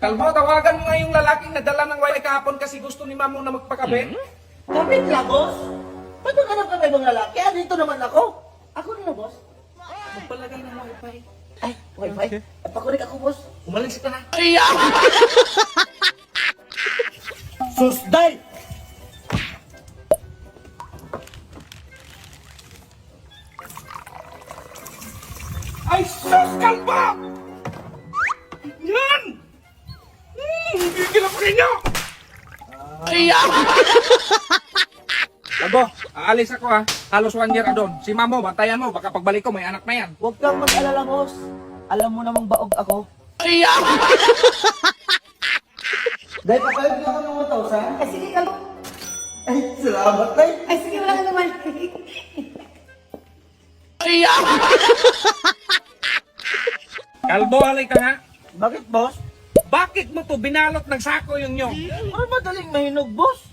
Kalbo, tawagan mo nga yung lalaking nadala ng wire kahapon kasi gusto ni Mamo na magpakabit. Kapit lang, boss. Ba't maghanap ka may ibang lalaki? Ah, dito naman ako. Ako na, boss. Magpalagay ng wifi. Ay, wifi. Pakunik ako, boss. Umalis ka na. Susday! Ay, sus, Kalbo! Yan! Gigil ako ninyo! Kalbo, aalis ako ha. Halos 1 year doon. Si Mamo, bantayan mo. Baka pagbalik ko, may anak na yan. Huwag kang mag-alala, boss. Alam mo namang baog ako. Dahil papalag niyo ako ng 1,000. Ay, sige, Kalbo. Ay, salamat, Tay. Ay, sige, wala ka naman. Kalbo, halika nga. Bakit, boss? Bakit mo to binalot ng sako yung nyong? Ano madaling mahinog, boss?